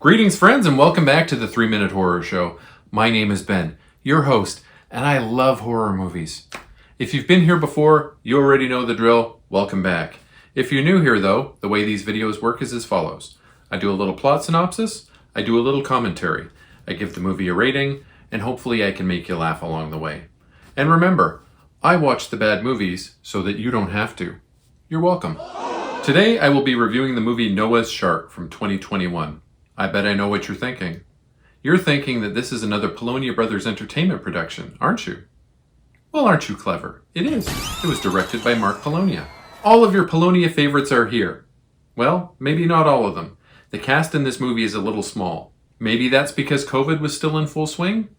Greetings, friends, and welcome back to the 3-Minute Horror Show. My name is Ben, your host, and I love horror movies. If you've been here before, you already know the drill. Welcome back. If you're new here, though, the way these videos work is as follows. I do a little plot synopsis, I do a little commentary, I give the movie a rating, and hopefully I can make you laugh along the way. And remember, I watch the bad movies so that you don't have to. You're welcome. Today, I will be reviewing the movie Noah's Shark from 2021. I bet I know what you're thinking. You're thinking that this is another Polonia Brothers Entertainment production, aren't you? Well, aren't you clever? It is. It was directed by Mark Polonia. All of your Polonia favorites are here. Well, maybe not all of them. The cast in this movie is a little small. Maybe that's because COVID was still in full swing?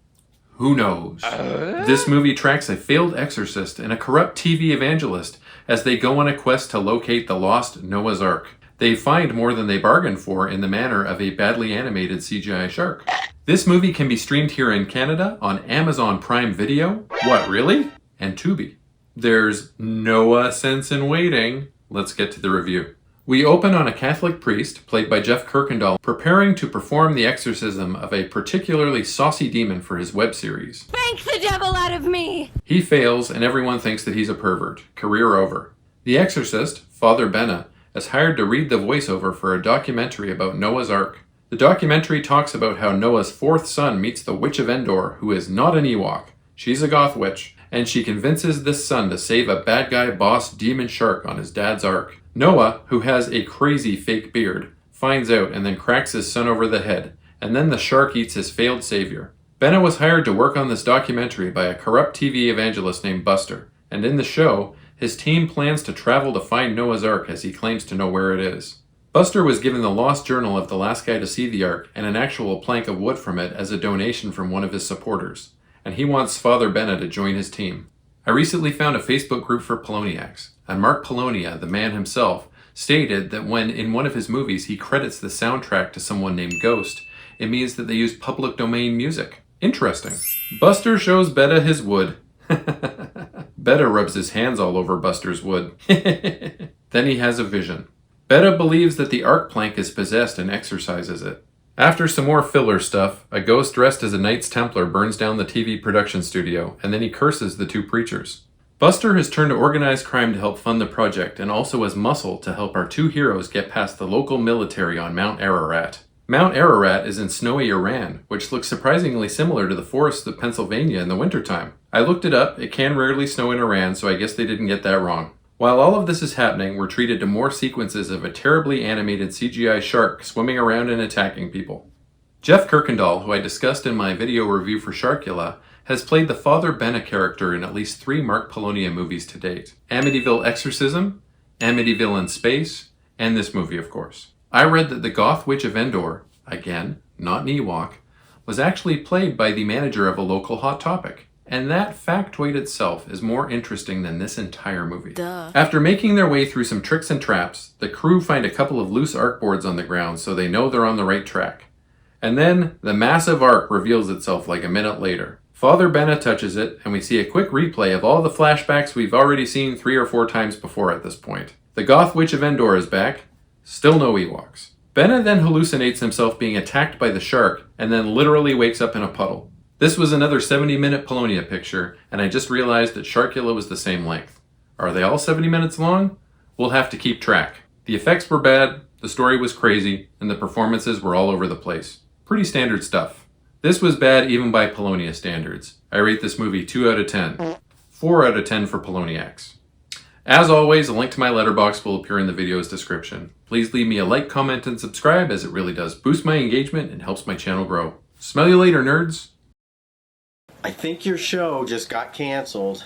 Who knows? This movie tracks a failed exorcist and a corrupt TV evangelist as they go on a quest to locate the lost Noah's Ark. They find more than they bargained for in the manner of a badly animated CGI shark. This movie can be streamed here in Canada on Amazon Prime Video. What, really? And Tubi. There's no sense in waiting. Let's get to the review. We open on a Catholic priest, played by Jeff Kirkendall, preparing to perform the exorcism of a particularly saucy demon for his web series. Bank the devil out of me! He fails and everyone thinks that he's a pervert. Career over. The exorcist, Father Benna, is hired to read the voiceover for a documentary about Noah's Ark. The documentary talks about how Noah's fourth son meets the Witch of Endor, who is not an ewok. She's a goth witch, and she convinces this son to save a bad guy boss demon shark on his dad's ark. Noah, who has a crazy fake beard, finds out and then cracks his son over the head, and then the shark eats his failed savior. Benna was hired to work on this documentary by a corrupt TV evangelist named Buster, and in the show, his team plans to travel to find Noah's Ark as he claims to know where it is. Buster was given the lost journal of the last guy to see the Ark and an actual plank of wood from it as a donation from one of his supporters, and he wants Father Benna to join his team. I recently found a Facebook group for Poloniacs, and Mark Polonia, the man himself, stated that when in one of his movies he credits the soundtrack to someone named Ghost, it means that they use public domain music. Interesting. Buster shows Benna his wood. Benna rubs his hands all over Buster's wood. Then he has a vision. Benna believes that the ark plank is possessed and exorcises it. After some more filler stuff, a ghost dressed as a Knights Templar burns down the TV production studio, and then he curses the two preachers. Buster has turned to organized crime to help fund the project, and also as muscle to help our two heroes get past the local military on Mount Ararat. Mount Ararat is in snowy Iran, which looks surprisingly similar to the forests of Pennsylvania in the wintertime. I looked it up, it can rarely snow in Iran, so I guess they didn't get that wrong. While all of this is happening, we're treated to more sequences of a terribly animated CGI shark swimming around and attacking people. Jeff Kirkendall, who I discussed in my video review for Sharkula, has played the Father Benna character in at least 3 Mark Polonia movies to date. Amityville Exorcism, Amityville in Space, and this movie, of course. I read that the goth witch of Endor, again, not an ewok, was actually played by the manager of a local Hot Topic. And that factoid itself is more interesting than this entire movie. Duh. After making their way through some tricks and traps, the crew find a couple of loose arc boards on the ground so they know they're on the right track. And then, the massive ark reveals itself like a minute later. Father Benna touches it, and we see a quick replay of all the flashbacks we've already seen 3 or 4 times before at this point. The goth witch of Endor is back, still no Ewoks. Benna then hallucinates himself being attacked by the shark, and then literally wakes up in a puddle. This was another 70-minute Polonia picture, and I just realized that Sharkula was the same length. Are they all 70 minutes long? We'll have to keep track. The effects were bad, the story was crazy, and the performances were all over the place. Pretty standard stuff. This was bad even by Polonia standards. I rate this movie 2 out of 10. 4 out of 10 for Poloniacs. As always, a link to my letterbox will appear in the video's description. Please leave me a like, comment, and subscribe as it really does boost my engagement and helps my channel grow. Smell you later, nerds! I think your show just got canceled.